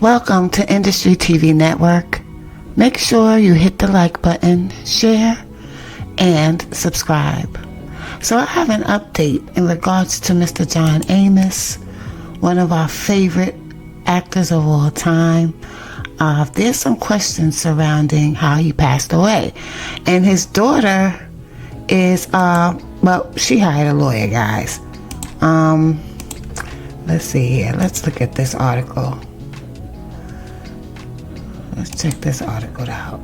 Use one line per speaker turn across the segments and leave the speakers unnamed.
Welcome to Industry TV Network. Make sure you hit the like button, share, and subscribe. So I have an update in regards to Mr. John Amos, one of our favorite actors of all time. There's some questions surrounding how he passed away. And his daughter is, she hired a lawyer, guys. Let's see here. Let's look at this article. Let's check this article out.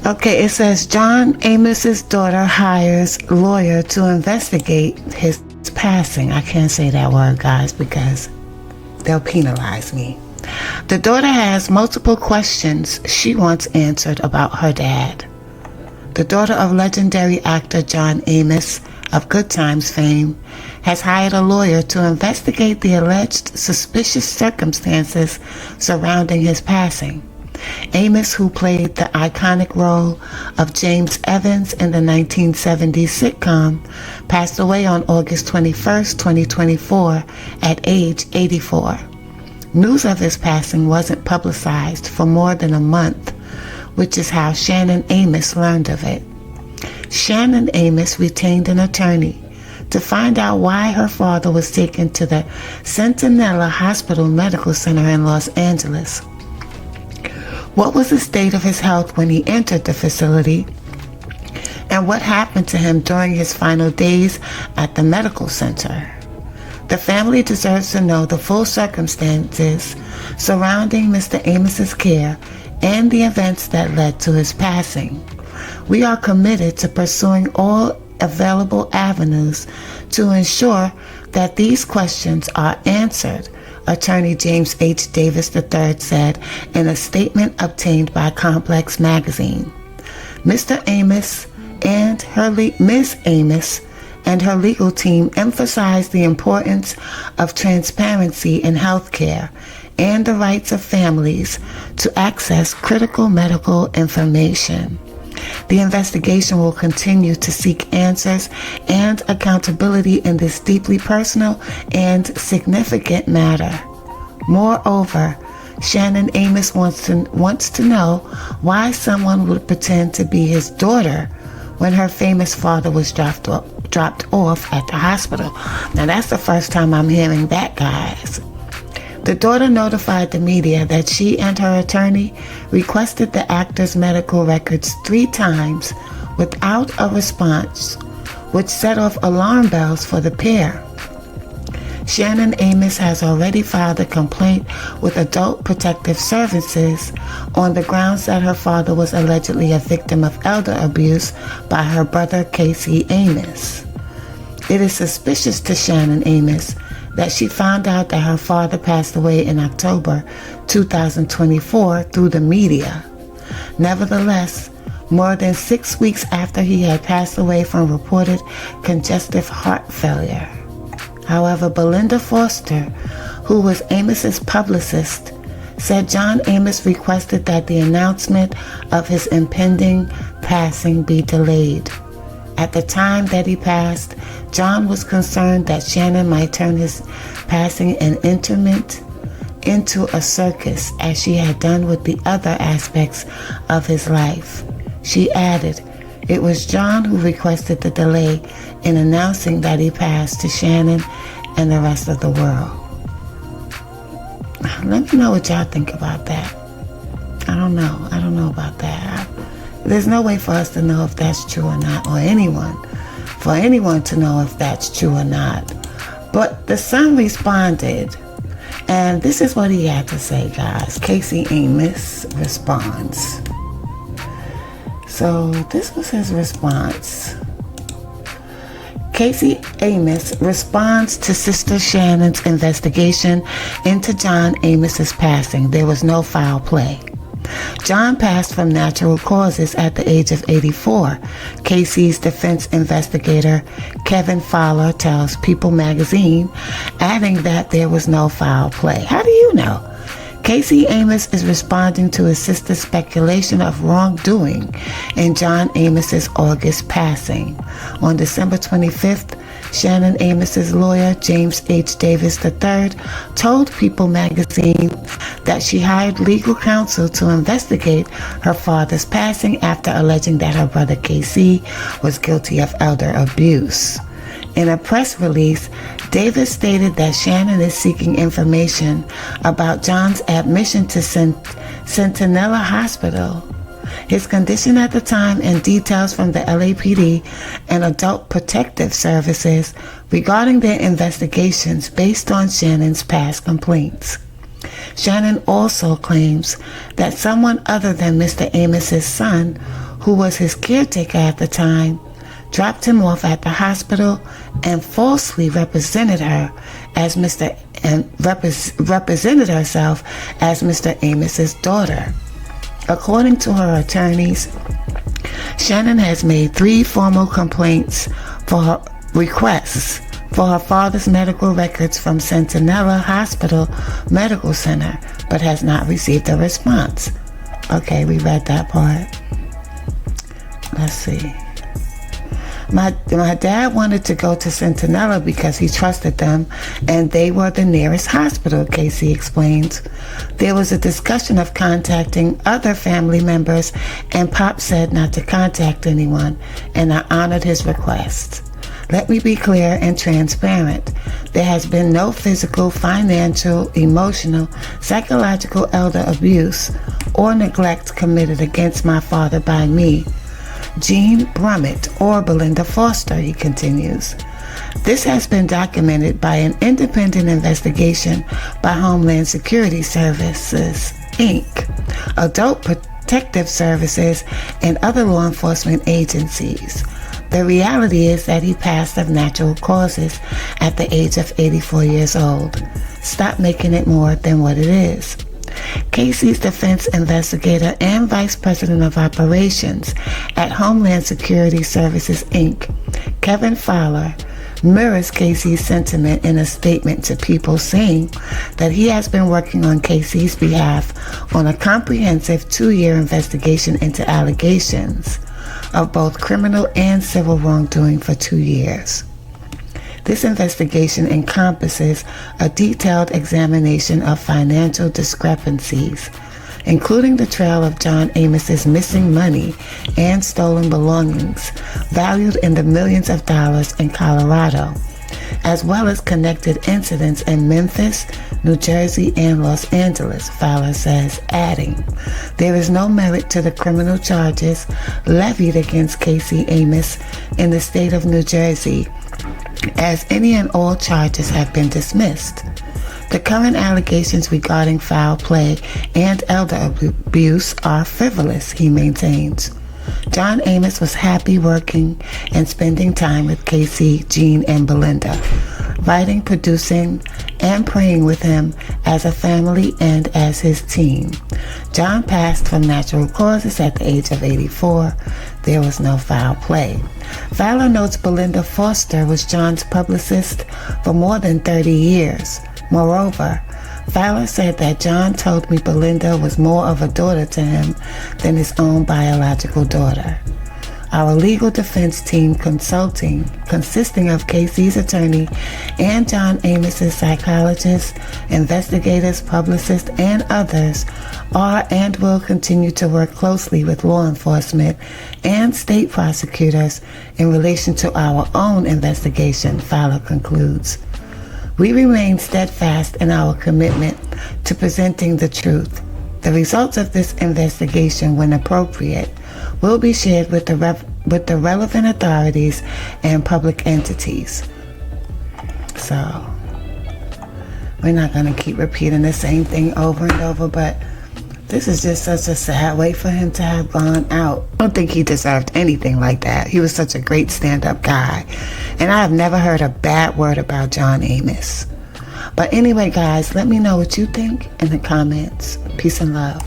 Okay, it says John Amos's daughter hires lawyer to investigate his passing. I can't say that word, guys, because they'll penalize me. The daughter has multiple questions she wants answered about her dad. The daughter of legendary actor John Amos of Good Times fame has hired a lawyer to investigate the alleged suspicious circumstances surrounding his passing. Amos, who played the iconic role of James Evans in the 1970s sitcom, passed away on August 21st, 2024 at age 84. News of his passing wasn't publicized for more than a month, which is how Shannon Amos learned of it. Shannon Amos retained an attorney to find out why her father was taken to the Centinela Hospital Medical Center in Los Angeles. What was the state of his health when he entered the facility, and what happened to him during his final days at the medical center? The family deserves to know the full circumstances surrounding Mr. Amos's care and the events that led to his passing. We are committed to pursuing all available avenues to ensure that these questions are answered, Attorney James H. Davis III said in a statement obtained by Complex Magazine. Mr. Amos and Ms. Amos and her legal team emphasized the importance of transparency in healthcare and the rights of families to access critical medical information. The investigation will continue to seek answers and accountability in this deeply personal and significant matter. Moreover, Shannon Amos wants to know why someone would pretend to be his daughter when her famous father was dropped off at the hospital. Now that's the first time I'm hearing that, guys. The daughter notified the media that she and her attorney requested the actor's medical records 3 times without a response, which set off alarm bells for the pair. Shannon Amos has already filed a complaint with Adult Protective Services on the grounds that her father was allegedly a victim of elder abuse by her brother Casey Amos. It is suspicious to Shannon Amos that she found out that her father passed away in October 2024 through the media. Nevertheless, more than 6 weeks after he had passed away from reported congestive heart failure. However, Belinda Foster, who was Amos's publicist, said John Amos requested that the announcement of his impending passing be delayed. At the time that he passed, John was concerned that Shannon might turn his passing and interment into a circus, as she had done with the other aspects of his life. She added, "It was John who requested the delay in announcing that he passed to Shannon and the rest of the world." Let me know what y'all think about that. I don't know about that. There's no way for us to know if that's true or not, or for anyone to know if that's true or not. But the son responded, and this is what he had to say, guys. Casey Amos responds. So this was his response. Casey Amos responds to Sister Shannon's investigation into John Amos's passing. There was no foul play. John passed from natural causes at the age of 84. Casey's defense investigator, Kevin Fowler, tells People magazine, adding that there was no foul play. How do you know? Casey Amos is responding to his sister's speculation of wrongdoing in John Amos's August passing. On December 25th, Shannon Amos's lawyer, James H. Davis III, told People magazine that she hired legal counsel to investigate her father's passing after alleging that her brother KC was guilty of elder abuse. In a press release, Davis stated that Shannon is seeking information about John's admission to Centinela Hospital, his condition at the time, and details from the LAPD and Adult Protective Services regarding their investigations based on Shannon's past complaints. Shannon also claims that someone other than Mr. Amos's son, who was his caretaker at the time, dropped him off at the hospital and falsely represented her as represented herself as Mr. Amos's daughter. According to her attorneys, Shannon has made 3 formal complaints for her requests for her father's medical records from Centinela Hospital Medical Center, but has not received a response. Okay, we read that part. Let's see. My dad wanted to go to Centinela because he trusted them and they were the nearest hospital, Casey explains. There was a discussion of contacting other family members and Pop said not to contact anyone, and I honored his request. Let me be clear and transparent. There has been no physical, financial, emotional, psychological elder abuse or neglect committed against my father by me, Jean Brummett, or Belinda Foster, he continues. This has been documented by an independent investigation by Homeland Security Services, Inc., Adult Protective Services, and other law enforcement agencies. The reality is that he passed of natural causes at the age of 84 years old. Stop making it more than what it is. Casey's defense investigator and vice president of operations at Homeland Security Services, Inc., Kevin Fowler, mirrors Casey's sentiment in a statement to People, saying that he has been working on Casey's behalf on a comprehensive 2-year investigation into allegations of both criminal and civil wrongdoing for 2 years. This investigation encompasses a detailed examination of financial discrepancies, including the trail of John Amos's missing money and stolen belongings valued in the millions of dollars in Colorado, as well as connected incidents in Memphis, New Jersey, and Los Angeles, Fowler says, adding, there is no merit to the criminal charges levied against Casey Amos in the state of New Jersey, as any and all charges have been dismissed. The current allegations regarding foul play and elder abuse are frivolous, he maintains. John Amos was happy working and spending time with Casey, Jean, and Belinda, writing, producing, and praying with him as a family and as his team. John passed from natural causes at the age of 84. There was no foul play. Fowler notes Belinda Foster was John's publicist for more than 30 years. Moreover, Fowler said that John told me Belinda was more of a daughter to him than his own biological daughter. Our legal defense team consisting of Casey's attorney and John Amos's psychologists, investigators, publicists, and others are and will continue to work closely with law enforcement and state prosecutors in relation to our own investigation, Fowler concludes. We remain steadfast in our commitment to presenting the truth. The results of this investigation, when appropriate, will be shared with the relevant authorities and public entities. So, we're not going to keep repeating the same thing over and over, but this is just such a sad way for him to have gone out. I don't think he deserved anything like that. He was such a great stand-up guy. And I have never heard a bad word about John Amos. But anyway, guys, let me know what you think in the comments. Peace and love.